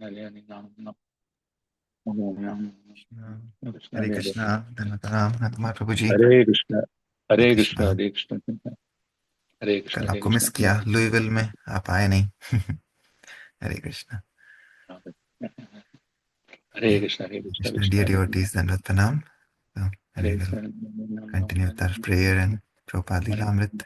हरे हरे राम राम राम कृष्ण हरे हरे हरे कृष्णा। धन्यवाद राम हनुमान प्रभु जी। हरे कृष्ण हरे हरे कृष्ण कृष्णा। हरे कृष्ण हरे कृष्ण कल हरे आपको मिस कृष्ण किया लुईविल में, आप आए नहीं। हरे कृष्णा। हरे कृष्ण हरे कृष्ण कृष्णा कृष्ण डियर हरे डिवोटीज, धन्यवाद प्रणाम। So, Hare we will Krishna continue with our prayer and Prabhupada Lilamrit.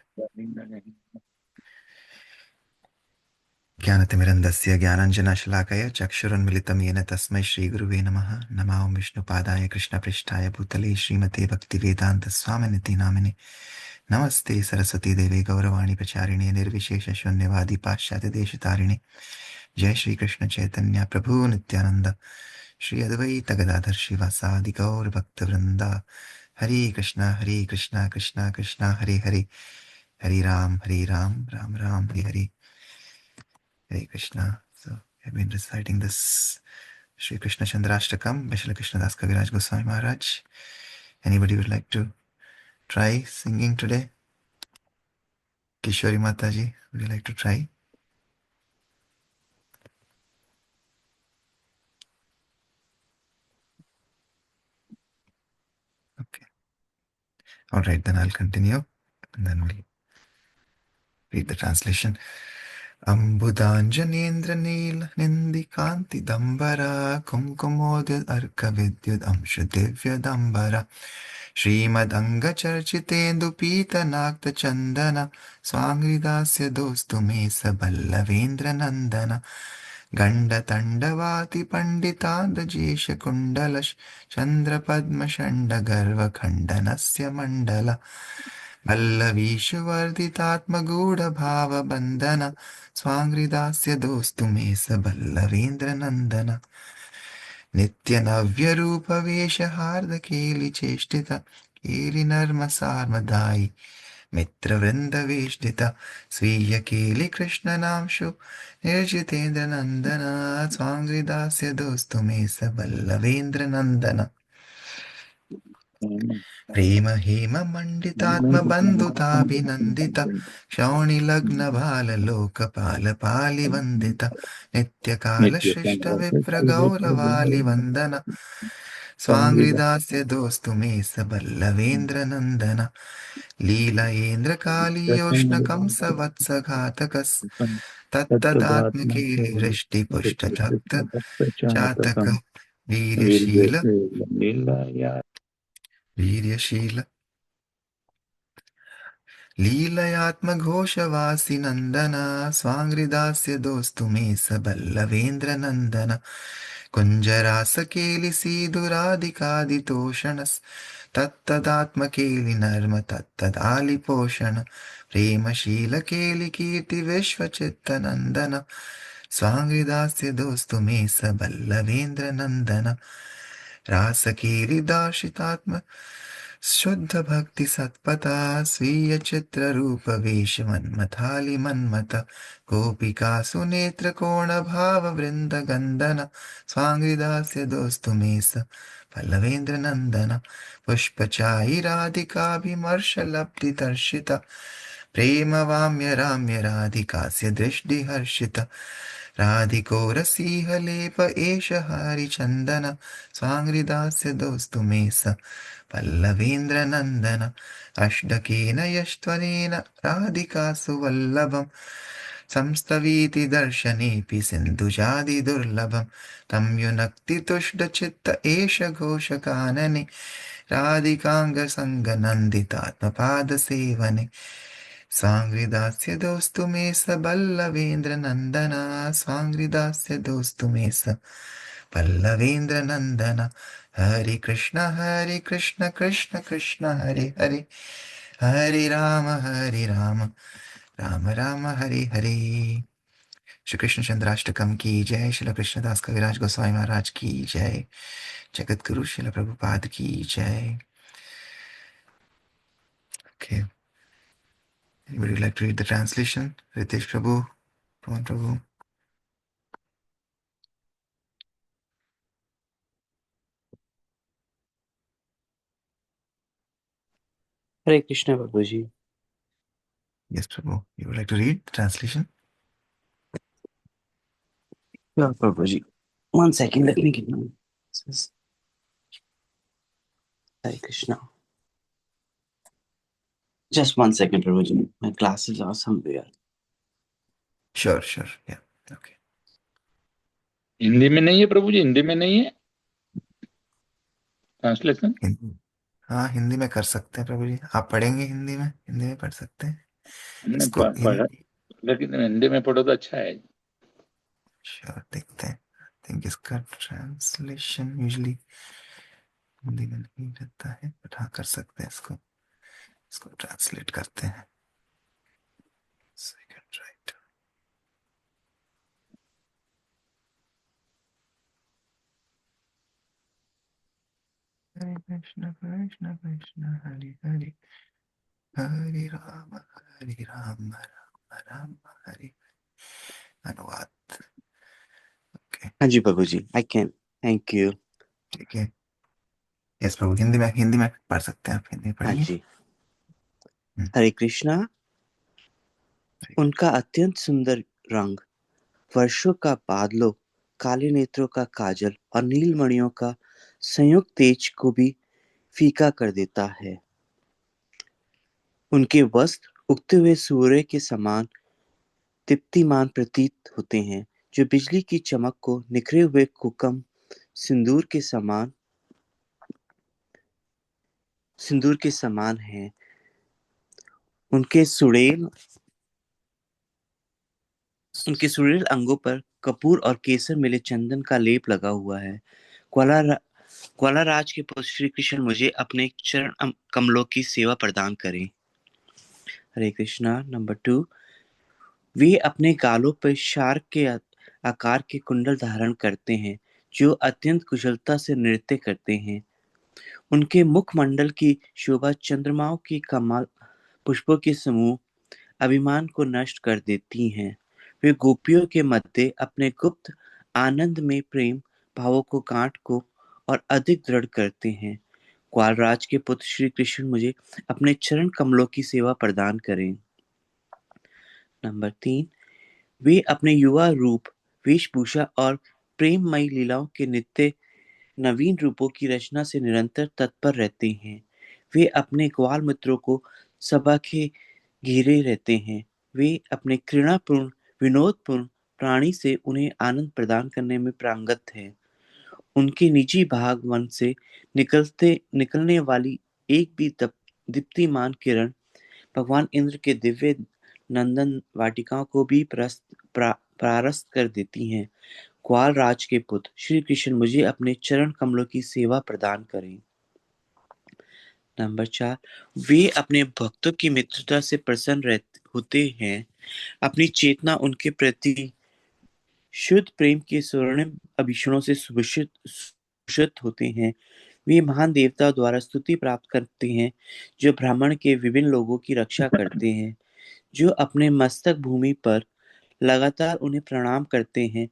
ज्ञानतिमिरन्दस्य ज्ञानाञ्जनशलाकया चक्षुरुन्मिलितं येन तस्मै श्रीगुरुवे नमः। नमो विष्णुपादाय कृष्णपृष्ठाय भूतले श्रीमते भक्तिवेदान्तस्वामिनिति नामिने। नमस्ते सरस्वती देवे गौरवाणी प्रचारिणे निर्विशेषशून्यवादी पाश्चात्यदेशतारिणे। जय श्री कृष्ण चैतन्य प्रभु नित्यानंद, श्री अद्वैत गदाधर श्रीवासादि गौर भक्तवृंदा। हरे कृष्णा कृष्णा कृष्णा हरे Hare, Hare Ram Ram Ram Hare Hare. Hare Krishna. So I've been reciting this Sri Krishna Chandrashtakam by Shri Krishnadas Kaviraj Goswami Maharaj. Anybody would like to try singing today? Kishori Mataji, would you like to try? Okay. All right, then I'll continue and then we'll read the translation. Ambudanjanendra Neel Nindi Kanti Dambara Kumkumodil Arka Vidyud Amshu Divya Dambara श्रीमदङ्गचर्चितेन्दु पीतनाक्तचन्दन स्वाङ्गिदास्य दोस्तु मे सबल्लवेन्द्रनन्दन गण्डतण्डवाति पण्डितान्दजेशकुण्डल चन्द्रपद्मषण्डगर्वखण्डनस्य मण्डल पल्लवीषुवर्धितात्मगूढभावबन्धन स्वाङ्गिदास्य दोस्तु मे सबल्लवेन्द्रनन्दन नित्यनव्यरूपवेशहार्दकेलिचेष्टित केलिनर्मसार्मदायि मित्रवृन्दवेष्टित स्वीयकेलिकृष्णनांशु निर्जितेन्द्रनन्दन स्वाङ्गिदास्य दोस्तु मे सबल्लवेन्द्रनन्दन प्रेम हेममण्डितात्मबन्धुताभिनन्दित क्षौणिलग्नभाललोकपालपालिवन्दित नित्यकालसृष्टविप्रगौरवालिवन्दन स्वाङ्गिदास्य दोस्तु मे सबल्लवेन्द्रनन्दन लीलायेन्द्रकालीयोष्णकंसवत्सघातकस्तत्तदात्मकेलिवृष्टिपुष्टदत्त चातक वीर्यशील वीर्यशील लीलयात्मघोषवासिनन्दन स्वाङ्गिदास्य दोस्तु मे सबल्लवेन्द्रनन्दन कुञ्जरासकेलिसीदुरादिकादितोषणस्तत्तदात्मकेलिनर्म तत्तदालिपोषण प्रेमशीलकेलिकीर्तिविश्वचित्तनन्दन स्वाङ्गिदास्य दोस्तु मे सबल्लवेन्द्रनन्दन रासकेलिदार्शितात्म शुद्ध भक्ति सत्पथा स्वीय चित्र रूप वेश मन्मथालि मन्मथ गोपिका सुनेत्र कोण भाव वृंद गंदन स्वांगिदास्य दोस्तु मे स पल्लवेन्द्र नंदन पुष्पचाई राधिकाभिमर्श लब्धि दर्शित प्रेम वाम्य राम्य राधिकास्य दृष्टि हर्षित राधिको रसीह लेप एष हरिचंदन स्वांगिदास्य दोस्तु मे स पल्लवेन्द्रनन्दन अष्टकेन यष्ट्वनेन राधिकासु वल्लभं संस्तवीति दर्शनेऽपि सिन्धुजादिदुर्लभं तं युनक्ति तुष्टचित्त एष घोषकानने राधिकाङ्गसङ्गनन्दितात्मपादसेवने स्वाङ्गिदास्य दोस्तु मे सबल्लवेन्द्रनन्दन स्वाङ्गिदास्य दोस्तु मे स पल्लवेन्द्रनन्दन हरे कृष्ण कृष्ण कृष्ण हरे हरे, हरे राम राम राम हरे हरे। श्री कृष्ण चंद्राष्टकम की जय। श्री कृष्णदास कविराज गोस्वामी महाराज की जय। जगत गुरु श्रील प्रभुपाद की जय। Okay, would you like to read the translation? Ritesh Prabhu, Pawan Prabhu. Hare Krishna Prabhu ji. Yes, Prabhu. You would like to read the translation? हाँ प्रभु जी। 1 second, let me get my glasses. Hare Krishna. Just 1 second, Prabhuji. My glasses are somewhere. Sure sure, या okay. Hindi में नहीं है प्रभु जी, हिंदी में नहीं है translation? हाँ, हिंदी में कर सकते हैं प्रभु जी। आप पढ़ेंगे हिंदी में? हिंदी में पढ़ सकते हैं हमने इसको पढ़ा, लेकिन हिंदी में पढ़ो तो अच्छा है। श्योर, देखते हैं। आई थिंक इसका ट्रांसलेशन यूजली हिंदी में नहीं रहता है, बट हाँ कर सकते हैं इसको। इसको ट्रांसलेट करते हैं। Second right. हरे कृष्ण कृष्ण कृष्ण हरे हरे, हरे राम राम राम हरे। अनुवाद। ओके, हाँ जी प्रभुजी, I can. Thank you. ठीक है। यस प्रभु, हिंदी में पढ़ सकते हैं, आप हिंदी में हाँ पढ़िए। जी। हरे कृष्णा। उनका अत्यंत सुंदर रंग वर्षों का बादलों, काले नेत्रों का काजल और नील मणियों का संयुक्त तेज को भी फीका कर देता है। उनके वस्त्र उगते हुए सूर्य के समान दीप्तिमान प्रतीत होते हैं, जो बिजली की चमक को निखरे हुए कुकम सिंदूर के समान है। उनके सुड़ेल अंगों पर कपूर और केसर मिले चंदन का लेप लगा हुआ है। ग्वाला ग्वाला राज के पुत्र श्री कृष्ण मुझे अपने चरण कमलों की सेवा प्रदान करें। हरे कृष्णा। नंबर 2। वे अपने गालों पर शार्क के आकार के कुंडल धारण करते हैं, जो अत्यंत कुशलता से नृत्य करते हैं। उनके मुखमंडल की शोभा चंद्रमाओं की कमाल पुष्पों के समूह अभिमान को नष्ट कर देती हैं। वे गोपियों के मध्य अपने गुप्त आनंद में प्रेम भावों को गांठ को और अधिक दृढ़ करते हैं। ग्वालराज के पुत्र श्री कृष्ण मुझे अपने चरण कमलों की सेवा प्रदान करें। नंबर 3। वे अपने युवा रूप, वेशभूषा और प्रेममयी लीलाओं के नित्य नवीन रूपों की रचना से निरंतर तत्पर रहते हैं। वे अपने ग्वाल मित्रों को सभा के घेरे रहते हैं। वे अपने घृणापूर्ण विनोदपूर्ण प्राणी से उन्हें आनंद प्रदान करने में प्रांगत हैं। उनके निजी भाग वन से निकलने वाली एक भी दीप्तिमान किरण भगवान इंद्र के दिव्य नंदन वाटिकाओं को भी परास्त कर देती हैं। ग्वाल राज के पुत्र श्री कृष्ण मुझे अपने चरण कमलों की सेवा प्रदान करें। नंबर 4। वे अपने भक्तों की मित्रता से प्रसन्न होते हैं। अपनी चेतना उनके प्रति शुद्ध प्रेम के स्वर्णिम आभूषणों से सुभूषित होते हैं। वे महान देवता द्वारा स्तुति प्राप्त करते हैं, जो ब्राह्मण के विभिन्न लोगों की रक्षा करते हैं, जो अपने मस्तक भूमि पर लगातार उन्हें प्रणाम करते हैं।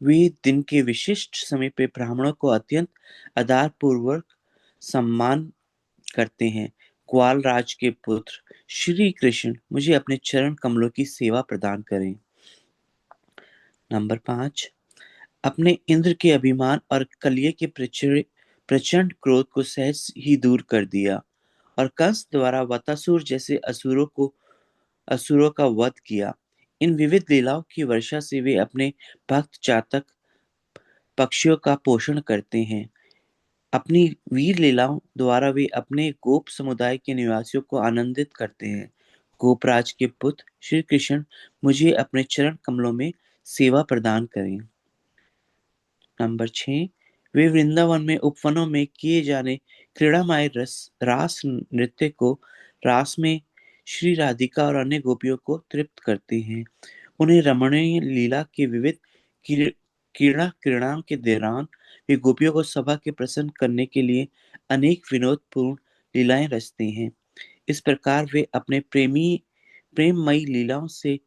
वे दिन के विशिष्ट समय पे ब्राह्मणों को अत्यंत आदर पूर्वक सम्मान करते हैं। ग्वाल राज के पुत्र श्री कृष्ण मुझे अपने चरण कमलों की सेवा प्रदान करें। नंबर 5। अपने इंद्र के अभिमान और कलिये के प्रचंड क्रोध को सहज ही दूर कर दिया और कंस द्वारा वतासुर जैसे असुरों का वध किया। इन विविध लीलाओं की वर्षा से वे अपने भक्त चातक पक्षियों का पोषण करते हैं। अपनी वीर लीलाओं द्वारा वे अपने गोप समुदाय के निवासियों को आनंदित करते हैं। गोपराज के पुत्र श्री कृष्ण मुझे अपने चरण कमलों में सेवा प्रदान करें। नंबर 6। वे वृंदावन में उपवनों में किए जाने क्रीड़ामय रास नृत्य को रास में श्री राधिका और अन्य गोपियों को तृप्त करते हैं। उन्हें रमणीय लीला के विविध क्रीड़ा के दौरान वे गोपियों को सभा के प्रसन्न करने के लिए अनेक विनोदपूर्ण लीलाएं रचते हैं। इस प्रकार वे अपने प्रेममयी लीलाओं से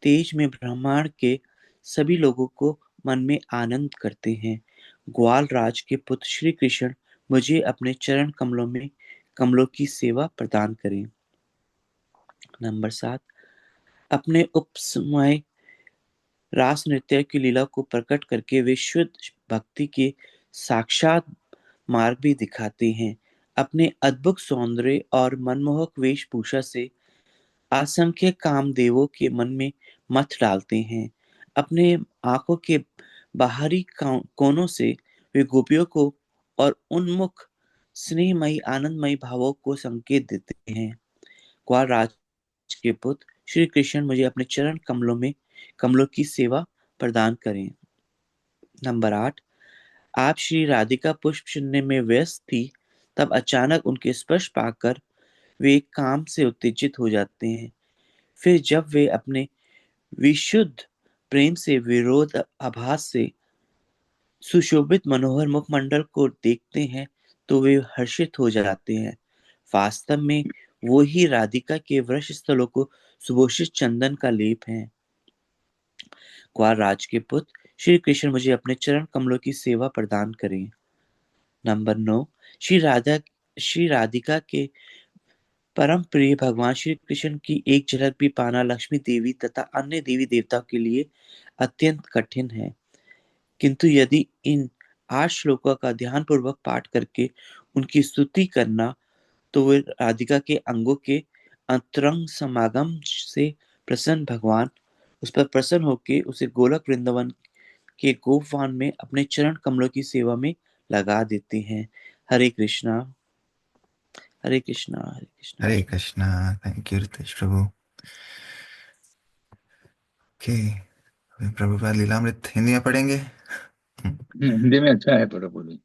तेज में ब्रह्मांड के सभी लोगों को मन में आनंद करते हैं। ग्वाल राज के पुत्र श्री कृष्ण मुझे अपने चरण कमलों की सेवा प्रदान करें। नंबर 7। अपने उपसमय रास नृत्य की लीला को प्रकट करके वे शुद्ध भक्ति के साक्षात मार्ग भी दिखाते हैं। अपने अद्भुत सौंदर्य और मनमोहक वेशभूषा से असंख्य कामदेवों के मन में मत डालते हैं। अपने आंखों के बाहरी कोनों से वे गोपियों को और उन्मुख स्नेहमयी आनंदमयी भावों को संकेत देते हैं। ग्वाल राज के पुत्र श्री कृष्ण मुझे अपने चरण कमलों की सेवा प्रदान करें। नंबर 8। आप श्री राधिका पुष्प चुनने में व्यस्त थी, तब अचानक उनके स्पर्श पाकर वे काम से उत्तेजित हो जाते हैं। फिर जब वे अपने विशुद्ध प्रेम से विरोध आभास से सुशोभित मनोहर मुखमंडल को देखते हैं तो वे हर्षित हो जाते हैं। वास्तव में वो ही राधिका के वृष स्थलों को सुभूषित चंदन का लेप है। ग्वाल राज के पुत्र श्री कृष्ण मुझे अपने चरण कमलों की सेवा प्रदान करें। नंबर 9। श्री राधिका के परम प्रिय भगवान श्री कृष्ण की एक झलक भी पाना लक्ष्मी देवी तथा अन्य देवी देवताओं के लिए अत्यंत कठिन है, किंतु यदि इन 8 श्लोकों का ध्यान पूर्वक पाठ करके उनकी स्तुति करना तो वे राधिका के अंगों के अंतरंग समागम से प्रसन्न भगवान उस पर प्रसन्न होकर उसे गोलक वृंदावन के गोपवान में अपने चरण कमलों की सेवा में लगा देते हैं। Hare Krishna Hare Krishna Hare Krishna. Hare Krishna. Thank you Ritesh Prabhu. Okay, अभी प्रभुपाद लीलामृत हिंदी में पढ़ेंगे। हिंदी में अच्छा है प्रभु जी।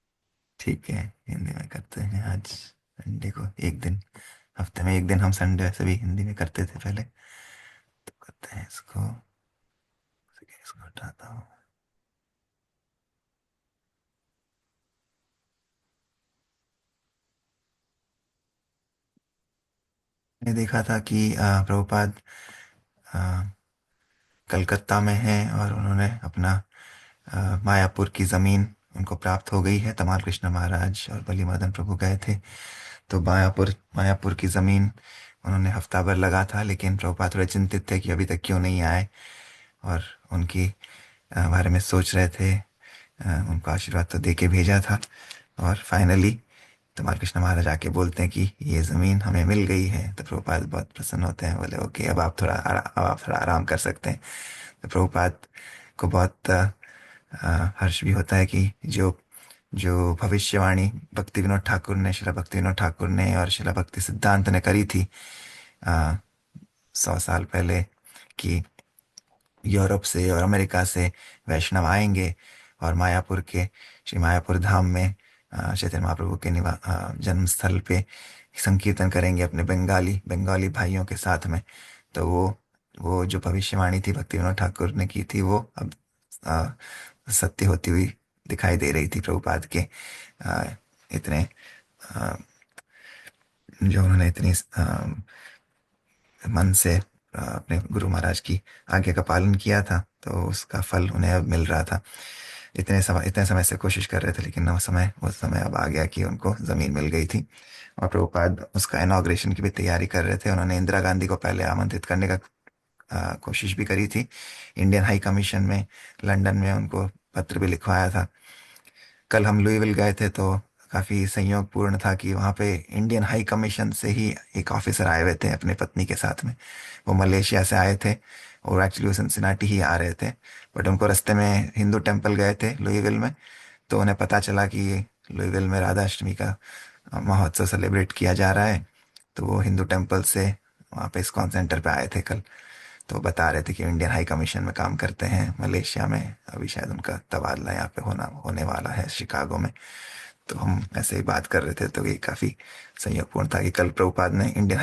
ठीक है, हिंदी में करते हैं आज। संडे को एक दिन, हफ्ते में एक दिन हम संडे सभी हिंदी में करते थे पहले, तो करते हैं इसको हटाता हूँ। मैंने देखा था कि प्रभुपाद कलकत्ता में हैं और उन्होंने अपना मायापुर की ज़मीन उनको प्राप्त हो गई है। तमाल कृष्ण महाराज और बली मदन प्रभु गए थे, तो मायापुर की ज़मीन उन्होंने हफ्ता भर लगा था, लेकिन प्रभुपाद थोड़े चिंतित थे कि अभी तक क्यों नहीं आए, और उनकी बारे में सोच रहे थे। उनको आशीर्वाद तो दे के भेजा था, और फाइनली तमाल कृष्ण महाराज आके बोलते हैं कि ये ज़मीन हमें मिल गई है। तो प्रभुपाद बहुत प्रसन्न होते हैं, बोले ओके अब आप थोड़ा आराम कर सकते हैं। तो प्रभुपाद को बहुत हर्ष भी होता है कि जो जो भविष्यवाणी भक्ति विनोद ठाकुर ने, शिला भक्ति विनोद ठाकुर ने और शिला भक्ति सिद्धांत ने करी थी 100 साल पहले, कि यूरोप से और अमेरिका से वैष्णव आएंगे और मायापुर के श्री मायापुर धाम में चैतन्य महाप्रभु के जन्म स्थल पे संकीर्तन करेंगे अपने बंगाली भाइयों के साथ में। तो वो जो भविष्यवाणी थी भक्ति विनोद ठाकुर ने की थी, वो अब सत्य होती हुई दिखाई दे रही थी। प्रभुपाद के इतने जो उन्होंने इतनी मन से अपने गुरु महाराज की आज्ञा का पालन किया था, तो उसका फल उन्हें अब मिल रहा था। इतने समय से कोशिश कर रहे थे, लेकिन वो समय अब आ गया कि उनको ज़मीन मिल गई थी। और प्रभुपाद उसका इनॉग्रेशन की भी तैयारी कर रहे थे। उन्होंने इंदिरा गांधी को पहले आमंत्रित करने का कोशिश भी करी थी। इंडियन हाई कमीशन में लंदन में उनको पत्र भी लिखवाया था। कल हम लुईविल गए थे, तो काफ़ी संयोगपूर्ण था कि वहाँ पे इंडियन हाई कमीशन से ही एक ऑफिसर आए हुए थे अपनी पत्नी के साथ में। वो मलेशिया से आए थे और एक्चुअली वो सिनसिनाटी ही आ रहे थे, बट उनको रास्ते में हिंदू टेम्पल गए थे लुईविल में, तो उन्हें पता चला कि लुईविल में राधा अष्टमी का महोत्सव सेलिब्रेट किया जा रहा है। तो वो हिंदू टेम्पल से वहाँ पे इस्कॉन सेंटर पे आए थे कल। तो बता रहे थे कि इंडियन हाई कमीशन में काम करते हैं मलेशिया में, अभी शायद उनका तबादला यहाँ पे होने वाला है शिकागो में। तो हम ऐसे ही बात कर रहे थे, तो ये काफ़ी संयोगपूर्ण था कि कल प्रभुपाद ने इंडियन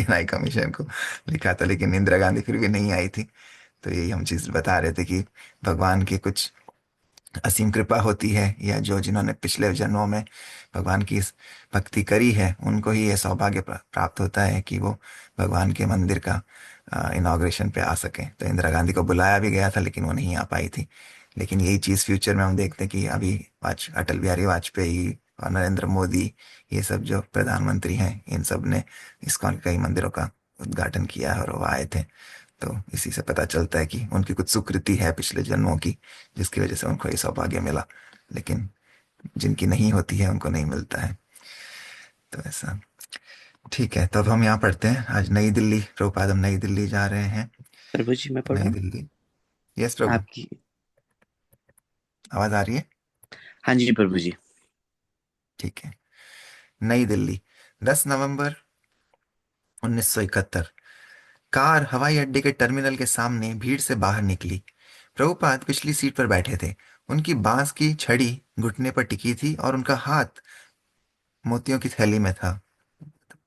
हाई कमीशन को लिखा था, लेकिन इंदिरा गांधी फिर भी नहीं आई थी। तो यही हम चीज़ बता रहे थे कि भगवान की कुछ असीम कृपा होती है, या जो जिन्होंने पिछले जन्मों में भगवान की इस भक्ति करी है उनको ही ये सौभाग्य प्राप्त होता है कि वो भगवान के मंदिर का इनॉग्रेशन पे आ सकें। तो इंदिरा गांधी को बुलाया भी गया था, लेकिन वो नहीं आ पाई थी। लेकिन यही चीज़ फ्यूचर में हम देखते हैं कि अभी अटल बिहारी वाजपेयी और नरेंद्र मोदी, ये सब जो प्रधानमंत्री हैं, इन सब ने इस्कॉन के कई मंदिरों का उद्घाटन किया है और वो आए थे। तो इसी से पता चलता है कि उनकी कुछ सुकृति है पिछले जन्मों की, जिसकी वजह से उनको ये सौभाग्य मिला। लेकिन जिनकी नहीं होती है उनको नहीं मिलता है। तो ऐसा। ठीक है, तो अब हम यहाँ पढ़ते हैं। आज नई दिल्ली, प्रभुपाद हम नई दिल्ली जा रहे हैं। प्रभु जी मैं नई पढ़ूं दिल्ली। यस प्रभु, आपकी? आवाज आ रही है? हाँ जी प्रभु जी। ठीक है। नई दिल्ली, 10 नवंबर 1971। कार हवाई अड्डे के टर्मिनल के सामने भीड़ से बाहर निकली। प्रभुपाद पिछली सीट पर बैठे थे। उनकी बांस की छड़ी घुटने पर टिकी थी और उनका हाथ मोतियों की थैली में था,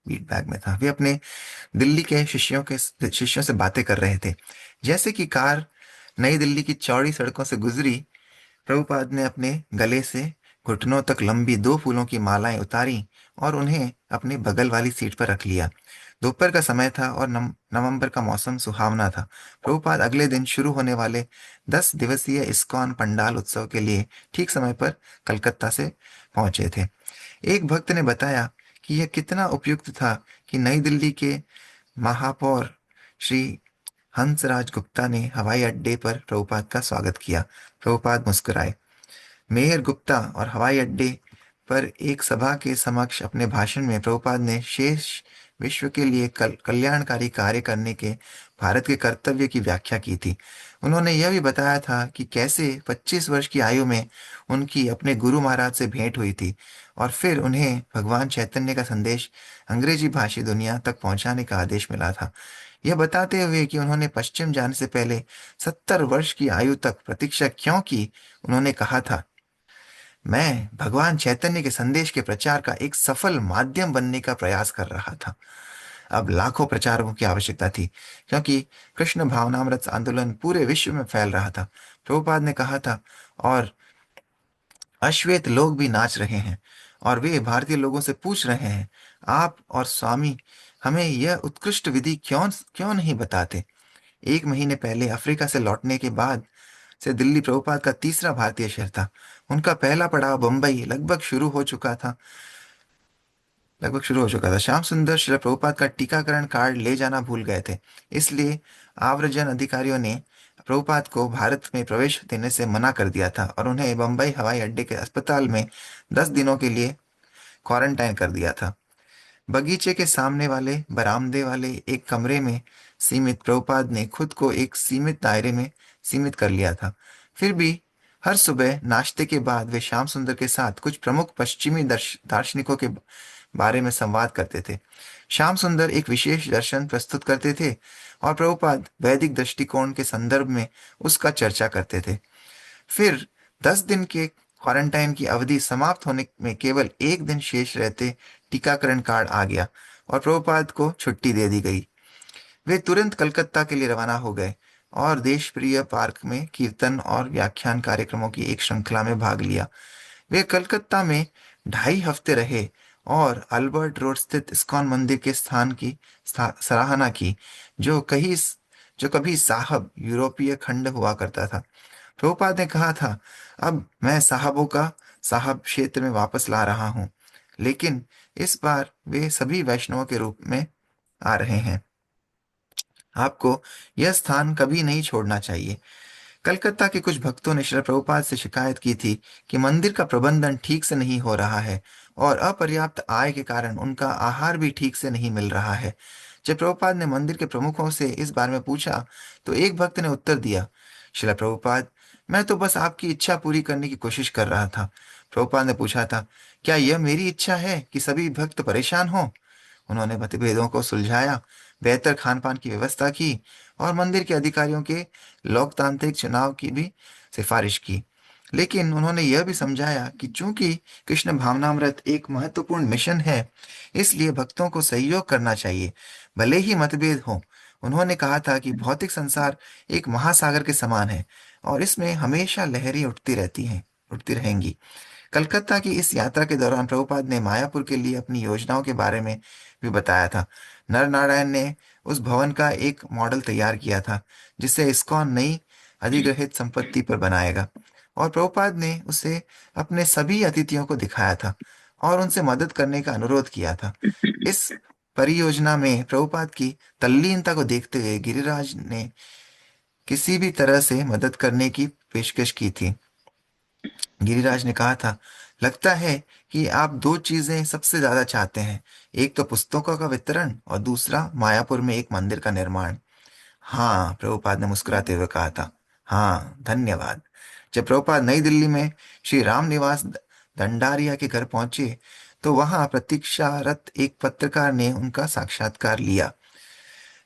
बीट बैग में था। वे अपने दिल्ली के शिष्यों से बातें कर रहे थे। जैसे कि कार नई दिल्ली की चौड़ी सड़कों से गुजरी, प्रभुपाद ने अपने गले से घुटनों तक लंबी 2 फूलों की मालाएं उतारी और उन्हें अपने बगल वाली सीट पर रख लिया। दोपहर का समय था और नवंबर का मौसम सुहावना था। प्रभुपाद अगले दिन शुरू होने वाले 10 दिवसीय इस्कॉन पंडाल उत्सव के लिए ठीक समय पर कलकत्ता से पहुंचे थे। एक भक्त ने बताया कि यह कितना उपयुक्त था कि नई दिल्ली के महापौर श्री हंसराज गुप्ता ने हवाई अड्डे पर प्रभुपाद का स्वागत किया। प्रभुपाद मुस्कुराए। मेयर गुप्ता और हवाई अड्डे पर एक सभा के समक्ष अपने भाषण में प्रभुपाद ने शेष विश्व के लिए कल्याणकारी कार्य करने के भारत के कर्तव्य की व्याख्या की थी। उन्होंने यह भी बताया था कि कैसे 25 वर्ष की आयु में उनकी अपने गुरु महाराज से भेंट हुई थी और फिर उन्हें भगवान चैतन्य का संदेश अंग्रेजी भाषी दुनिया तक पहुंचाने का आदेश मिला था। यह बताते हुए कि उन्होंने पश्चिम जाने से पहले 70 वर्ष की आयु तक प्रतीक्षा क्यों की, उन्होंने कहा था, मैं भगवान चैतन्य के संदेश के प्रचार का एक सफल माध्यम बनने का प्रयास कर रहा था। अब लाखों प्रचारकों की आवश्यकता थी, क्योंकि कृष्ण भावनामृत आंदोलन पूरे विश्व में फैल रहा था। प्रभुपाद ने कहा था, और अश्वेत लोग भी नाच रहे हैं और वे भारतीय लोगों से पूछ रहे हैं, आप और स्वामी हमें यह उत्कृष्ट विधि क्यों क्यों नहीं बताते। 1 महीने पहले अफ्रीका से लौटने के बाद से दिल्ली प्रभुपाद का तीसरा भारतीय शहर था। उनका पहला पड़ाव बंबई लगभग शुरू हो चुका था। श्याम सुंदर श्री प्रभुपाद का टीकाकरण कार्ड ले जाना भूल गए थे, इसलिए आव्रजन अधिकारियों ने प्रभुपाद को भारत में प्रवेश देने से मना कर दिया था और उन्हें बंबई हवाई अड्डे के अस्पताल में 10 दिनों के लिए क्वारंटाइन कर दिया था। बगीचे के सामने वाले बरामदे वाले एक कमरे में सीमित प्रभुपाद ने खुद को एक सीमित दायरे में सीमित कर लिया था। फिर भी हर सुबह नाश्ते के बाद वे श्याम सुंदर के साथ कुछ प्रमुख पश्चिमी दार्शनिकों के बारे में संवाद करते थे। श्याम सुंदर एक विशेष दर्शन प्रस्तुत करते थे और प्रभुपाद वैदिक दृष्टिकोण के संदर्भ में उसका चर्चा करते थे। फिर 10 दिन के क्वारंटाइन की अवधि समाप्त होने में केवल एक दिन शेष रहते टीकाकरण कार्ड आ गया और प्रभुपाद को छुट्टी दे दी गई। वे तुरंत कलकत्ता के लिए रवाना हो गए और देशप्रिय पार्क में कीर्तन और व्याख्यान कार्यक्रमों की एक श्रृंखला में भाग लिया। वे कलकत्ता में 2.5 हफ्ते रहे और अल्बर्ट रोड स्थित इस्कॉन मंदिर के स्थान की सराहना की, जो कभी साहब यूरोपीय खंड हुआ करता था। प्रभुपाद ने कहा था, अब मैं साहबों का साहब क्षेत्र में वापस ला रहा हूँ, लेकिन इस बार वे सभी वैष्णवों के रूप में आ रहे हैं। आपको यह स्थान कभी नहीं छोड़ना चाहिए। कलकत्ता के कुछ भक्तों ने श्री प्रभुपाद से शिकायत की थी कि मंदिर का प्रबंधन ठीक से नहीं हो रहा है और अपर्याप्त आय के कारण उनका आहार भी ठीक से नहीं मिल रहा है। जब प्रभुपाद ने मंदिर के प्रमुखों से इस बारे में पूछा तो एक भक्त ने उत्तर दिया, श्रील प्रभुपाद, मैं तो बस आपकी इच्छा पूरी करने की कोशिश कर रहा था। प्रभुपाद ने पूछा था, क्या यह मेरी इच्छा है कि सभी भक्त परेशान हों? उन्होंने मतभेदों को सुलझाया, बेहतर खान पान की व्यवस्था की और मंदिर के अधिकारियों के लोकतांत्रिक चुनाव की भी सिफारिश की। लेकिन उन्होंने यह भी समझाया कि चूंकि कृष्ण भावनामृत एक महत्वपूर्ण मिशन है, इसलिए भक्तों को सहयोग करना चाहिए, भले ही मतभेद हो। उन्होंने कहा था कि भौतिक संसार एक महासागर के समान है और इसमें हमेशा लहरें उठती रहेंगी। कलकत्ता की इस यात्रा के दौरान प्रभुपाद ने मायापुर के लिए अपनी योजनाओं के बारे में भी बताया था। नर नारायण ने उस भवन का एक मॉडल तैयार किया था जिसे इस्कॉन नई अधिग्रहित संपत्ति पर बनाएगा और प्रभुपाद ने उसे अपने सभी अतिथियों को दिखाया था और उनसे मदद करने का अनुरोध किया था। इस परियोजना में प्रभुपाद की तल्लीनता को देखते हुए गिरिराज ने किसी भी तरह से मदद करने की पेशकश की थी। गिरिराज ने कहा था, लगता है कि आप दो चीजें सबसे ज्यादा चाहते हैं, एक तो पुस्तकों का वितरण और दूसरा मायापुर में एक मंदिर का निर्माण। हाँ, प्रभुपाद ने मुस्कुराते हुए कहा था। हाँ, धन्यवाद। जब प्रभुपाद नई दिल्ली में श्री राम निवास दंडारिया के घर पहुंचे तो वहां प्रतीक्षारत एक पत्रकार ने उनका साक्षात्कार लिया।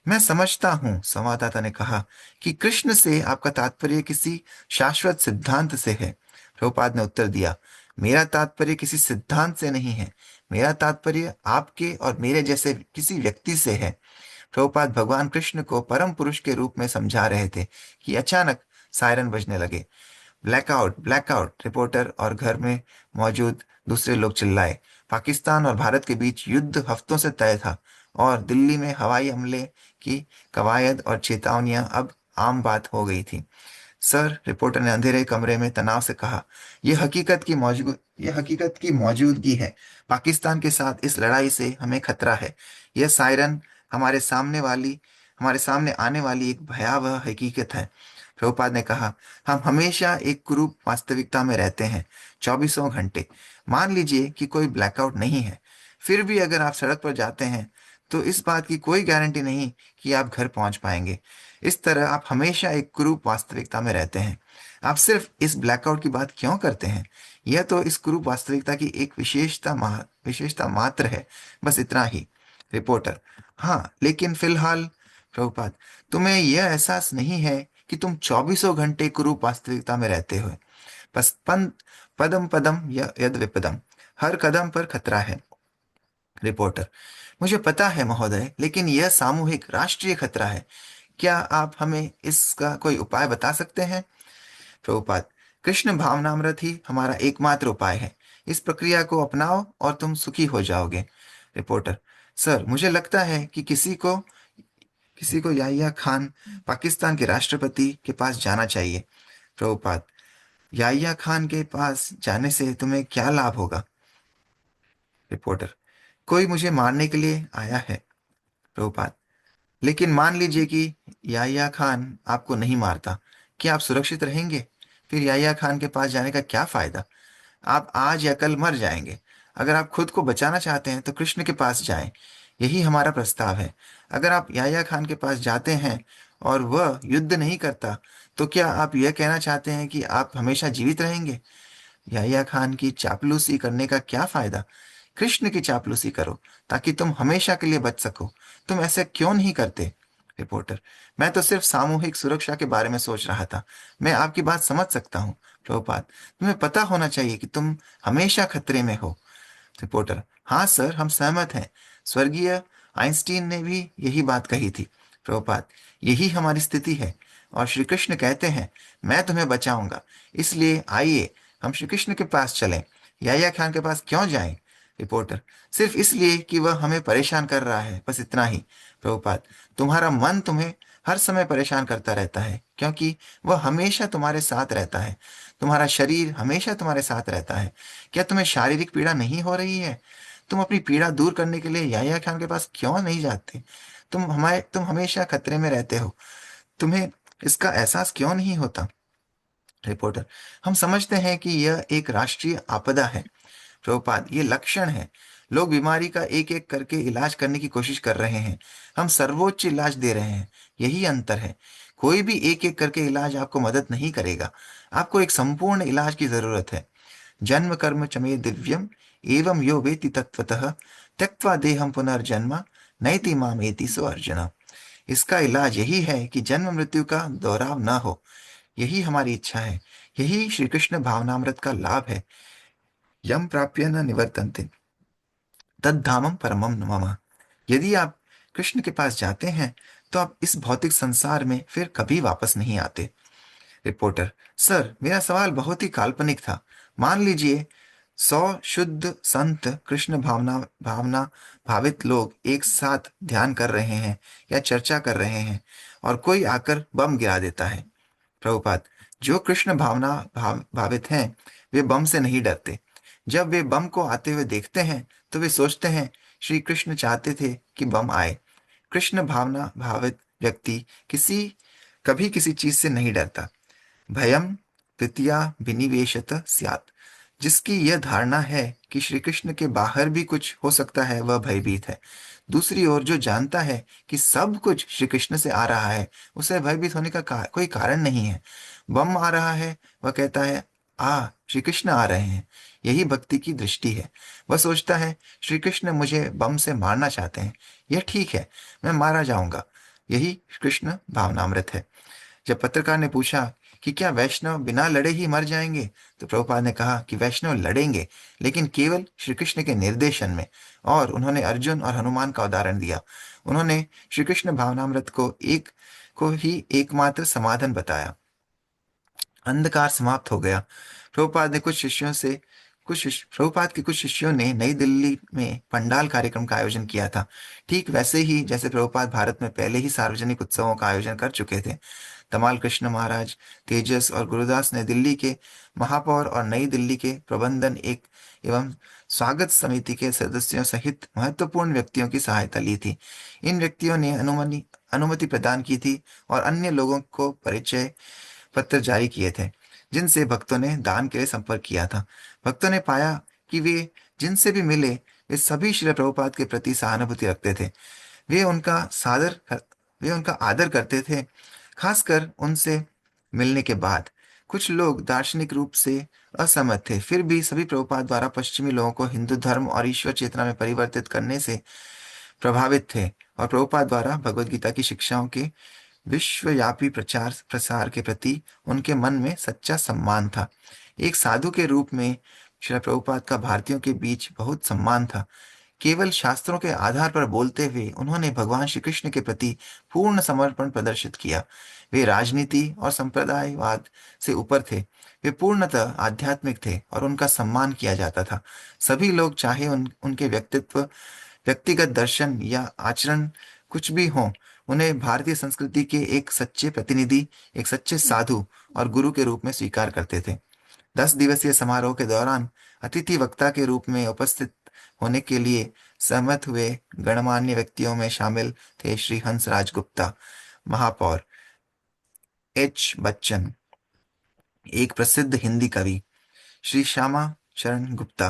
मैं समझता हूँ, संवाददाता ने कहा, कि कृष्ण से आपका तात्पर्य किसी शाश्वत सिद्धांत से है। प्रभुपाद ने उत्तर दिया, मेरा तात्पर्य किसी सिद्धांत से नहीं है, मेरा तात्पर्य आपके और मेरे जैसे किसी व्यक्ति से है। प्रभुपाद भगवान कृष्ण को परम पुरुष के रूप में समझा रहे थे कि अचानक सायरन बजने लगे। Blackout, blackout! रिपोर्टर और घर में मौजूद दूसरे लोग चिल्लाए। पाकिस्तान और भारत के बीच युद्ध हफ्तों से तय था और दिल्ली में हवाई हमले की कवायद और चेतावनियां अब आम बात हो गई थी। सर, रिपोर्टर ने अंधेरे कमरे में तनाव से कहा, यह हकीकत की मौजूदगी है। पाकिस्तान के साथ इस लड़ाई से हमें खतरा है। यह सायरन हमारे हमारे सामने आने वाली एक भयावह हकीकत है। प्रभुपाद ने कहा, हम हमेशा एक कुरूप वास्तविकता में रहते हैं, चौबीसों घंटे। मान लीजिए कि कोई ब्लैकआउट नहीं है, फिर भी अगर आप सड़क पर जाते हैं तो इस बात की कोई गारंटी नहीं कि आप घर पहुंच पाएंगे। इस तरह आप हमेशा एक कुरूप वास्तविकता में रहते हैं। आप सिर्फ इस ब्लैकआउट की बात क्यों करते हैं? यह तो इस कुरूप वास्तविकता की एक विशेषता मात्र है, बस इतना ही। रिपोर्टर, हाँ, लेकिन फिलहाल। प्रभुपाद, तुम्हें यह एहसास नहीं है कि तुम चौबीसों घंटे कुरूप वास्तविकता में रहते हो? बस पदम पदम यद विपदम, हर कदम पर खतरा है। रिपोर्टर, मुझे पता है महोदय, लेकिन यह सामूहिक राष्ट्रीय खतरा है। क्या आप हमें इसका कोई उपाय बता सकते हैं? प्रभुपाद, कृष्ण भावनामृत ही हमारा एकमात्र उपाय है। इस प्रक्रिया को अपनाओ और तुम सुखी हो जाओगे। रिपोर्टर, सर, मुझे लगता है कि किसी को याहिया खान, पाकिस्तान के राष्ट्रपति के पास जाना चाहिए। प्रभुपाद, याहिया खान के पास जाने से तुम्हें क्या लाभ होगा? रिपोर्टर, कोई मुझे मारने के लिए आया है। प्रभुपाद, लेकिन मान लीजिए कि याहिया खान आपको नहीं मारता, क्या आप सुरक्षित रहेंगे? फिर याहिया खान के पास जाने का क्या फायदा? आप आज या कल मर जाएंगे। अगर आप खुद को बचाना चाहते हैं तो कृष्ण के पास जाएं। यही हमारा प्रस्ताव है। अगर आप याहिया खान के पास जाते हैं और वह युद्ध नहीं करता, तो क्या आप यह कहना चाहते हैं कि आप हमेशा जीवित रहेंगे? याहिया खान की चापलूसी करने का क्या फायदा? कृष्ण की चापलूसी करो ताकि तुम हमेशा के लिए बच सको। तुम ऐसे क्यों नहीं करते? रिपोर्टर, मैं तो सिर्फ सामूहिक सुरक्षा के बारे में सोच रहा था। मैं आपकी बात समझ सकता हूँ। प्रभुपाद, तुम्हें पता होना चाहिए कि तुम हमेशा खतरे में हो। रिपोर्टर, हाँ सर, हम सहमत हैं। स्वर्गीय आइंस्टीन ने भी यही बात कही थी। प्रभुपाद, यही हमारी स्थिति है और श्री कृष्ण कहते हैं, मैं तुम्हें बचाऊंगा। इसलिए आइए हम श्री कृष्ण के पास चलें। याहिया खान के पास क्यों जाएं? रिपोर्टर, सिर्फ इसलिए कि वह हमें परेशान कर रहा है, बस इतना ही। प्रभुपाद, तुम्हारा मन तुम्हें हर समय परेशान करता रहता है क्योंकि वह हमेशा तुम्हारे साथ रहता है। तुम्हारा शरीर हमेशा तुम्हारे साथ रहता है। क्या तुम्हें शारीरिक पीड़ा नहीं हो रही है? तुम अपनी पीड़ा दूर करने के लिए याहिया खान के पास क्यों नहीं जाते? तुम हमेशा खतरे में रहते हो। तुम्हें इसका एहसास क्यों नहीं होता? रिपोर्टर, हम समझते हैं कि यह एक राष्ट्रीय आपदा है। प्रभुपाद, ये लक्षण है। लोग बीमारी का एक एक करके इलाज करने की कोशिश कर रहे हैं। हम सर्वोच्च इलाज दे रहे हैं। यही अंतर है। कोई भी एक एक करके इलाज आपको मदद नहीं करेगा। आपको एक संपूर्ण इलाज की जरूरत है। जन्म कर्म चमे दिव्यम एवं यो वेति तत्वतः त्यक्त्वा देहम पुनर्जन्म नैति मामेति सो अर्जुन। इसका इलाज यही है कि जन्म मृत्यु का दोहराव न हो। यही हमारी इच्छा है। यही श्री कृष्ण भावनामृत का लाभ है। यम प्राप्य न निवर्तन्ते तद्धामम परमम मम। यदि आप कृष्ण के पास जाते हैं तो आप इस भौतिक संसार में फिर कभी वापस नहीं आते। रिपोर्टर, सर, मेरा सवाल बहुत ही काल्पनिक था। मान लीजिए 100 शुद्ध संत कृष्ण भावना भावना भावित लोग एक साथ ध्यान कर रहे हैं या चर्चा कर रहे हैं और कोई आकर बम गिरा देता है। प्रभुपाद, जो कृष्ण भावित हैं वे बम से नहीं डरते। जब वे बम को आते हुए देखते हैं तो वे सोचते हैं श्री कृष्ण चाहते थे कि बम आए। कृष्ण भावना भावित व्यक्ति कभी किसी चीज से नहीं डरता। भयम तृतीया विनिवेशत स्यात्। जिसकी यह धारणा है कि श्री कृष्ण के बाहर भी कुछ हो सकता है, वह भयभीत है। दूसरी ओर जो जानता है कि सब कुछ श्री कृष्ण से आ रहा है, उसे भयभीत होने का कोई कारण नहीं है। बम आ रहा है, वह कहता है, श्री कृष्ण आ रहे हैं। यही भक्ति की दृष्टि है। वह सोचता है, श्री कृष्ण मुझे बम से मारना चाहते हैं, यह ठीक है, मैं मारा जाऊंगा। यही कृष्ण भावनामृत है। जब पत्रकार ने पूछा कि क्या वैष्णव बिना लड़े ही मर जाएंगे, तो प्रभुपाद ने कहा कि वैष्णव लड़ेंगे, लेकिन केवल श्री कृष्ण के निर्देशन में। और उन्होंने अर्जुन और हनुमान का उदाहरण दिया। उन्होंने श्री कृष्ण भावनामृत को ही एकमात्र समाधान बताया। अंधकार समाप्त हो गया। प्रभुपाद के कुछ शिष्यों ने नई दिल्ली में पंडाल कार्यक्रम का आयोजन किया था, ठीक वैसे ही जैसे प्रभुपाद भारत में पहले ही सार्वजनिक उत्सवों का आयोजन कर चुके थे। तमाल कृष्ण महाराज, तेजस और गुरुदास ने दिल्ली के महापौर और नई दिल्ली के प्रबंधन एक एवं स्वागत समिति के सदस्यों सहित महत्वपूर्ण व्यक्तियों की सहायता ली थी। इन व्यक्तियों ने अनुमति प्रदान की थी और अन्य लोगों को परिचय पत्र जारी किए थे, जिनसे भक्तों ने दान के लिए संपर्क किया था। भक्तों ने पाया कि वे जिनसे भी मिले, वे सभी श्रील प्रभुपाद के प्रति सहानुभूति रखते थे। वे उनका आदर करते थे। खासकर उनसे मिलने के बाद कुछ लोग दार्शनिक रूप से असहमत थे, फिर भी सभी प्रभुपाद द्वारा पश्चिमी लोगों को हिंदू धर्म और ईश्वर चेतना में परिवर्तित करने से प्रभावित थे, और प्रभुपाद द्वारा भगवद गीता की शिक्षाओं के विश्वव्यापी प्रचार प्रसार के प्रति उनके मन में सच्चा सम्मान था। एक साधु के रूप में श्री प्रभुपाद का भारतीयों के बीच बहुत सम्मान था। केवल शास्त्रों के आधार पर बोलते हुए उन्होंने भगवान श्री कृष्ण के प्रति पूर्ण समर्पण प्रदर्शित किया। वे राजनीति और संप्रदायवाद से ऊपर थे। वे पूर्णतः आध्यात्मिक थे और उनका सम्मान किया जाता था। सभी लोग, चाहे उनके व्यक्तिगत दर्शन या आचरण कुछ भी हों, उन्हें भारतीय संस्कृति के एक सच्चे प्रतिनिधि, एक सच्चे साधु और गुरु के रूप में स्वीकार करते थे। 10 दिवसीय समारोह के दौरान अतिथि वक्ता के रूप में उपस्थित होने के लिए सहमत हुए गणमान्य व्यक्तियों में शामिल थे श्री हंसराज गुप्ता, महापौर एच बच्चन, एक प्रसिद्ध हिंदी कवि, श्री श्यामा चरण गुप्ता,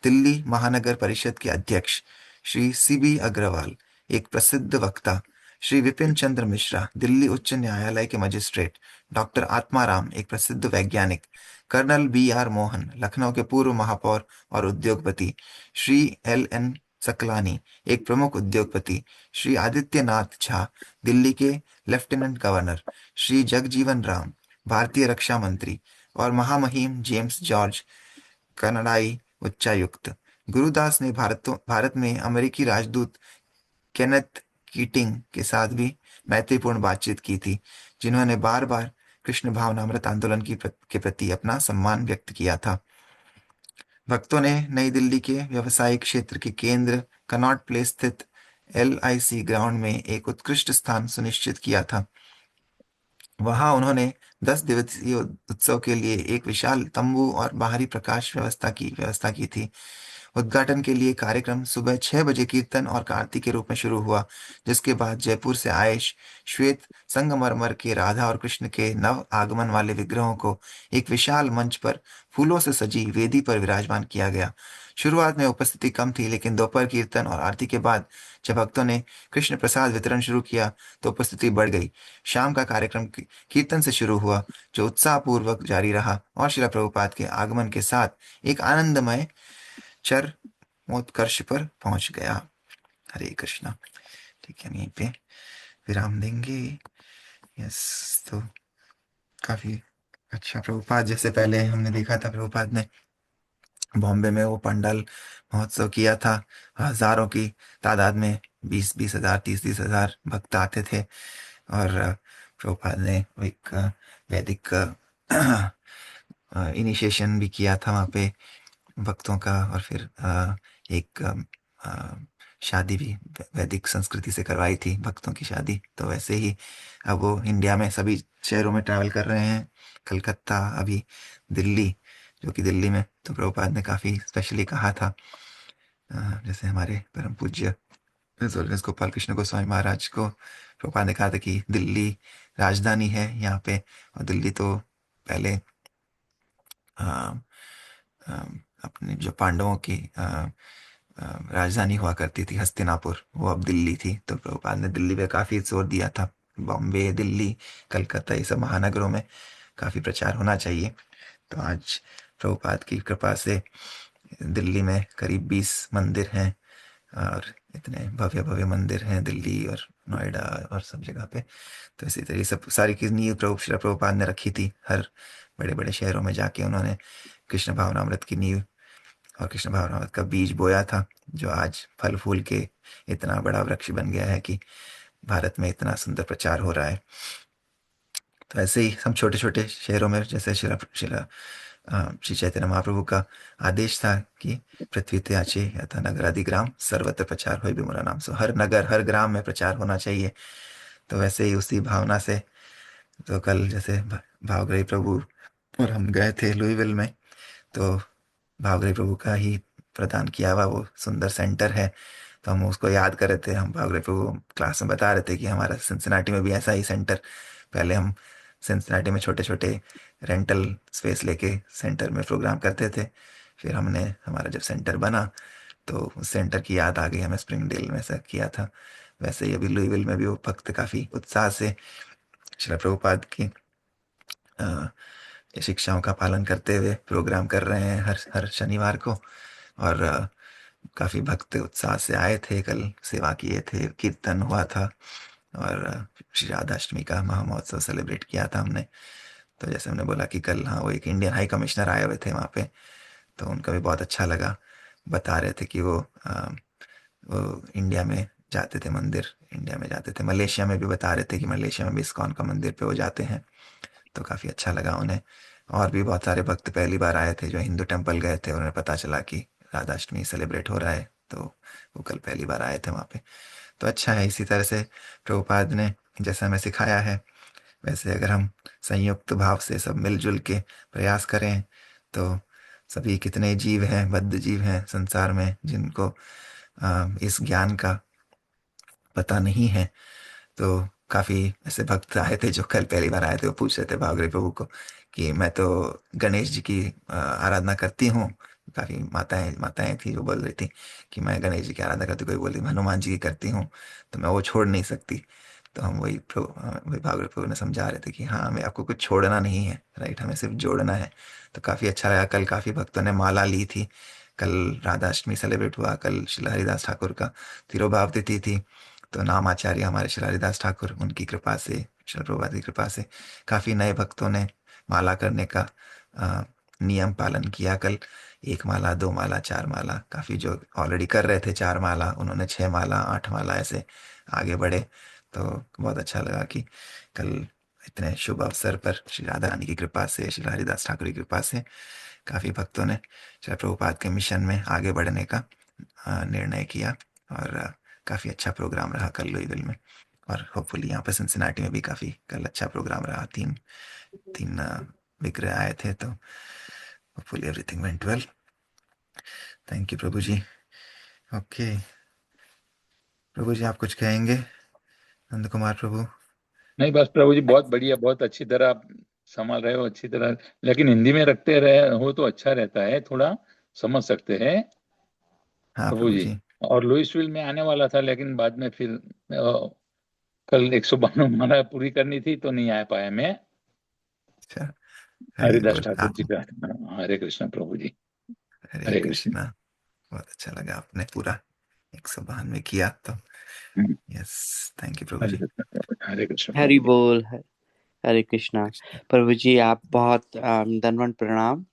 दिल्ली महानगर परिषद के अध्यक्ष, श्री सीबी अग्रवाल, एक प्रसिद्ध वक्ता, श्री विपिन चंद्र मिश्रा, दिल्ली उच्च न्यायालय के मजिस्ट्रेट, डॉक्टर आत्माराम, एक प्रसिद्ध वैज्ञानिक, कर्नल BR मोहन, लखनऊ के पूर्व महापौर और उद्योगपति, श्री LN सकलानी, एक प्रमुख उद्योगपति, श्री आदित्यनाथ झा, दिल्ली के लेफ्टिनेंट गवर्नर, श्री जगजीवन राम, भारतीय रक्षा मंत्री, और महामहिम जेम्स जॉर्ज, कनाडाई उच्चायुक्त। गुरुदास ने भारत में अमेरिकी राजदूत केनेथ कीटिंग के साथ भी मैत्रीपूर्ण बातचीत की थी, जिन्होंने बार बार कृष्ण भावनामृत आंदोलन के प्रति अपना सम्मान व्यक्त किया था। भक्तों ने नई दिल्ली के व्यवसायिक क्षेत्र के केंद्र कनॉट प्लेस स्थित LIC ग्राउंड में एक उत्कृष्ट स्थान सुनिश्चित किया था। वहां उन्होंने 10 दिवसीय उत्सव के लिए एक विशाल तंबू और बाहरी प्रकाश व्यवस्था की थी। उद्घाटन के लिए कार्यक्रम सुबह 6 बजे कीर्तन और आरती के रूप में शुरू हुआ, जिसके बाद जयपुर से आए श्वेत संगमरमर के राधा और कृष्ण के नव आगमन वाले विग्रहों को एक विशाल मंच पर फूलों से सजी वेदी पर विराजमान किया गया। शुरुआत में उपस्थिति कम थी, लेकिन दोपहर कीर्तन और आरती के बाद जब भक्तों ने कृष्ण प्रसाद वितरण शुरू किया तो उपस्थिति बढ़ गई। शाम का कार्यक्रम कीर्तन से शुरू हुआ, जो उत्साहपूर्वक जारी रहा और श्रील प्रभुपाद के आगमन के साथ एक आनंदमय चरमोत्कर्ष पर पहुंच गया। हरे कृष्णा। ठीक है, यहीं पे विराम देंगे। यस, तो काफी अच्छा प्रभुपाद, जैसे पहले हमने देखा था, प्रभुपाद ने बॉम्बे में वो पंडाल महोत्सव किया था। हजारों की तादाद में 20-20 हजार 30-30 हजार भक्त आते थे, और प्रभुपाद ने एक वैदिक इनिशिएशन भी किया था वहाँ पे भक्तों का, और फिर एक शादी भी वैदिक संस्कृति से करवाई थी, भक्तों की शादी। तो वैसे ही अब वो इंडिया में सभी शहरों में ट्रैवल कर रहे हैं, कलकत्ता, अभी दिल्ली, जो कि दिल्ली में तो प्रभुपाद ने काफी स्पेशली कहा था जैसे हमारे परम पूज्य स्वर्गस्थ गोपाल कृष्ण गोस्वामी महाराज को प्रभुपाद ने कहा था कि दिल्ली राजधानी है यहाँ पे, और दिल्ली तो पहले अ, अ, अपने जो पांडवों की राजधानी हुआ करती थी हस्तिनापुर, वो अब दिल्ली थी। तो प्रभुपाद ने दिल्ली पे काफ़ी जोर दिया था। बॉम्बे, दिल्ली, कलकत्ता, ये सब महानगरों में काफ़ी प्रचार होना चाहिए। तो आज प्रभुपाद की कृपा से दिल्ली में करीब 20 मंदिर हैं, और इतने भव्य भव्य मंदिर हैं दिल्ली और नोएडा और सब जगह पे। तो इसी तरह सब सारी की नींव श्रील प्रभुपाद ने रखी थी। हर बड़े बड़े शहरों में जाके उन्होंने कृष्ण भावनामृत की नींव और कृष्ण भावनामृत का बीज बोया था, जो आज फल फूल के इतना बड़ा वृक्ष बन गया है कि भारत में इतना सुंदर प्रचार हो रहा है। तो ऐसे ही हम छोटे छोटे शहरों में, जैसे शिला शिला श्री चैतन्य महाप्रभु का आदेश था कि पृथ्वी त्याचे यथा नगरादि ग्राम सर्वत्र प्रचार हो विमुरा नाम। सो हर नगर हर ग्राम में प्रचार होना चाहिए। तो वैसे ही उसी भावना से, तो कल जैसे भावग्राही प्रभु और हम गए थे लुईविल में, तो भावग्राही प्रभु का ही प्रदान किया हुआ वो सुंदर सेंटर है। तो हम उसको याद कर रहे थे, हम भावग्राही प्रभु क्लास में बता रहे थे कि हमारा सिंसिनाटी में भी ऐसा ही सेंटर, पहले हम सिंसिनाटी में छोटे छोटे रेंटल स्पेस लेके सेंटर में प्रोग्राम करते थे। फिर हमने हमारा जब सेंटर बना तो उस सेंटर की याद आ गई हमें, स्प्रिंगडेल में ऐसा किया था। वैसे ही अभी लुईविल में भी वो भक्त काफ़ी उत्साह से श्रील प्रभुपाद की अ, शिक्षाओं का पालन करते हुए प्रोग्राम कर रहे हैं हर हर शनिवार को। और काफ़ी भक्त उत्साह से आए थे, कल सेवा किए थे, कीर्तन हुआ था, और श्री राधाष्टमी का महामहोत्सव सेलिब्रेट किया था हमने। तो जैसे हमने बोला कि कल, हाँ, वो एक इंडियन हाई कमिश्नर आए हुए थे वहाँ पे, तो उनका भी बहुत अच्छा लगा। बता रहे थे कि वो इंडिया में जाते थे, मंदिर इंडिया में जाते थे, मलेशिया में भी बता रहे थे कि मलेशिया में भी इस्कॉन का मंदिर पे वो जाते हैं। तो काफ़ी अच्छा लगा उन्हें। और भी बहुत सारे भक्त पहली बार आए थे जो हिंदू टेम्पल गए थे, उन्हें पता चला कि राधाष्टमी सेलिब्रेट हो रहा है, तो वो कल पहली बार आए थे वहाँ पे। तो अच्छा है, इसी तरह से प्रभुपाद ने जैसा हमें सिखाया है, वैसे अगर हम संयुक्त भाव से सब मिलजुल के प्रयास करें, तो सभी कितने जीव हैं, बद्ध जीव हैं संसार में, जिनको इस ज्ञान का पता नहीं है। तो काफ़ी ऐसे भक्त आए थे जो कल पहली बार आए थे, वो पूछ रहे थे भावग्राही प्रभु को कि मैं तो गणेश जी की आराधना करती हूँ। काफ़ी माताएं माताएं थी जो बोल रही थी कि मैं गणेश जी की आराधना करती, कोई बोल रही मैं हनुमान जी की करती हूँ, तो मैं वो छोड़ नहीं सकती। तो हम वही भावग्राही प्रभु ने समझा रहे थे कि हाँ, हमें आपको कुछ छोड़ना नहीं है, राइट, हमें सिर्फ जोड़ना है। तो काफ़ी अच्छा लगा। कल काफ़ी भक्तों ने माला ली थी। कल राधाष्टमी सेलिब्रेट हुआ, कल श्री हरिदास ठाकुर का तिरुभाव तिथि थी। तो नाम आचार्य हमारे श्री हरिदास ठाकुर, उनकी कृपा से, श्री प्रभुपाद की कृपा से काफ़ी नए भक्तों ने माला करने का अ, नियम पालन किया कल। 1 माला, 2 माला, 4 माला, काफ़ी जो ऑलरेडी कर रहे थे 4 माला, उन्होंने 6 माला, 8 माला, ऐसे आगे बढ़े। तो बहुत अच्छा लगा कि कल इतने शुभ अवसर पर श्री राधा रानी की कृपा से, श्री हरिदास ठाकुर की कृपा से काफ़ी भक्तों ने श्री प्रभुपाद के मिशन में आगे बढ़ने का निर्णय किया। और काफ़ी अच्छा प्रोग्राम रहा कल लुईविल में। और होपफुली यहाँ पर सिंसिनाटी में भी काफ़ी कल अच्छा प्रोग्राम रहा। तीन तीन विग्रह आए थे, तो hopefully everything went well. Thank you Prabhu ji. Okay Prabhu ji, आप कुछ कहेंगे? नंद कुमार प्रभु। नहीं, बस प्रभु जी बहुत बढ़िया, बहुत अच्छी तरह आप संभाल रहे हो, अच्छी तरह। लेकिन हिंदी में रखते रहे हो तो अच्छा रहता है, थोड़ा समझ सकते हैं हाँ प्रभु प्रभु जी। जी। और लुइसविल में आने वाला था, लेकिन बाद में फिर कल 192 माला पूरी करनी थी तो नहीं आ पाया मैं। अच्छा, हरि हरिदास बोल। ठाकुर जी आप, का। हरे कृष्ण प्रभु जी। हरे हरे कृष्ण। कृष्णा। बहुत अच्छा लगा, आपने पूरा 192 किया तो। हम्म, यस, थैंक यू प्रभु हरे जी। कृष्ण प्रभु जी, हरे कृष्ण हरि प्रभु जी। बोल। हरे कृष्णा। कृष्ण। प्रभु जी, आप बहुत दंडवत प्रणाम।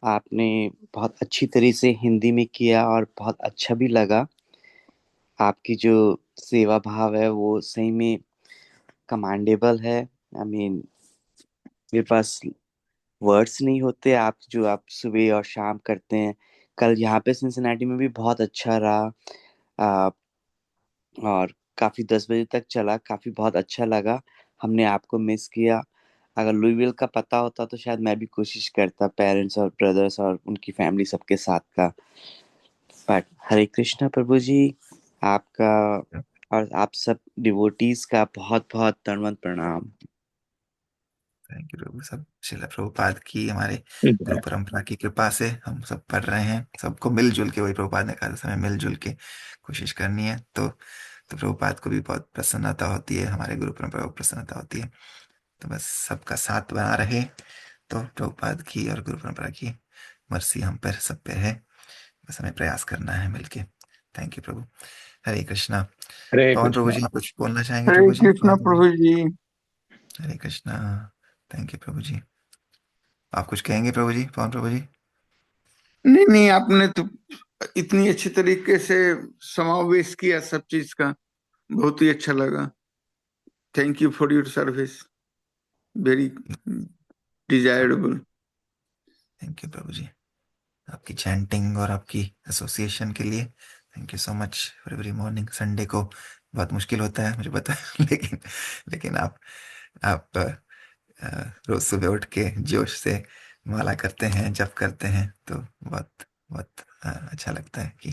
आपने बहुत अच्छी तरह से हिंदी में किया और बहुत अच्छा भी लगा। आपकी जो सेवा भाव है वो सही में कमांडेबल है। आई मीन, मेरे पास वर्ड्स नहीं होते। आप सुबह और शाम करते हैं। कल यहाँ पे सिंसिनाटी में भी बहुत अच्छा रहा। आ, और काफी 10 बजे तक चला, काफी बहुत अच्छा लगा। हमने आपको मिस किया। अगर लुईविल का पता होता तो शायद मैं भी कोशिश करता, पेरेंट्स और ब्रदर्स और उनकी फैमिली सबके साथ का। पाठ। हरे कृष्णा प्रभु जी, आपका और आप सब डिवोटीज का बहुत बहुत दंडवत प्रणाम। थैंक यू प्रभु। सब शिला प्रभुपाद की, हमारे ठीक गुरु है। परंपरा की कृपा से हम सब पढ़ रहे हैं। सबको मिलजुल के, वही प्रभुपाद ने कहा समय मिलजुल के कोशिश करनी है, तो प्रभुपाद को भी बहुत प्रसन्नता होती है, हमारे गुरु परंपरा को प्रसन्नता होती है। तो बस सबका साथ बना रहे तो प्रभुपाद की और गुरु परंपरा की मर्सी हम पर सब पे है। बस हमें प्रयास करना है मिलके। थैंक यू प्रभु। हरे कृष्णा। हरे पवन प्रभु कृष्णा। जी, कुछ बोलना चाहेंगे हरे प्रभु जी? कृष्णा पवन प्रभु जी। प्रभु जी। हरे कृष्णा। Thank you Prabhu ji. आप कुछ कहेंगे प्रभु जी? पवन प्रभु जी। नहीं नहीं, आपने तो इतनी अच्छी तरीके से समावेश किया सब चीज का, बहुत ही अच्छा लगा। Thank you for your service, very desirable. Thank you Prabhu ji, आपकी चैंटिंग और आपकी एसोसिएशन के लिए thank you so much for every morning. Sunday को बहुत मुश्किल होता है मुझे पता है, लेकिन आप रोज सुबह उठ के जोश से माला करते हैं, जप करते हैं, तो बहुत बहुत अच्छा लगता है कि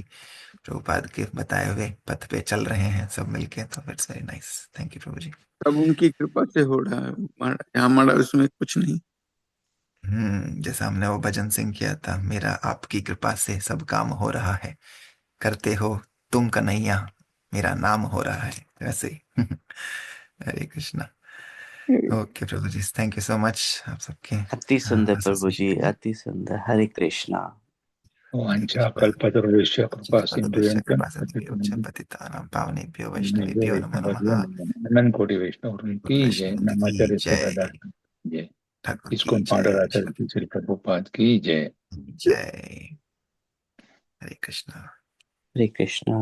प्रभुपाद के बताए हुए पथ पे चल रहे हैं सब मिलके। तो it's very nice. Thank you Prabhu ji. सब उनकी कृपा से हो रहा है, हमारा उसमें कुछ नहीं। जैसा हमने वो भजन सिंह किया था, मेरा आपकी कृपा से सब काम हो रहा है, करते हो तुम कन्हैया, मेरा नाम हो रहा है, वैसे ही। Hare Krishna. Okay Prabhu ji, thank you so much आप सबके अति सुंदर प्रभु एसोसिएशन जी, के लिए। अति सुंदर। हरे कृष्णा। हरे वाञ्छा कृष्णा। कल्पतरुभ्यश्च कृपा सिन्धुभ्यश्च पतितानां पतितानां पावनेभ्यो वैष्णवेभ्यो नमो नमः। अनंत कोटि वैष्णव की जय। वैष्णव की नमाचार्य जय। दादा जय। ठाकुर की इसको जय। पांडुराचार्य की श्री प्रभुपाद की जय। जय। हरे कृष्णा। हरे कृष्णा।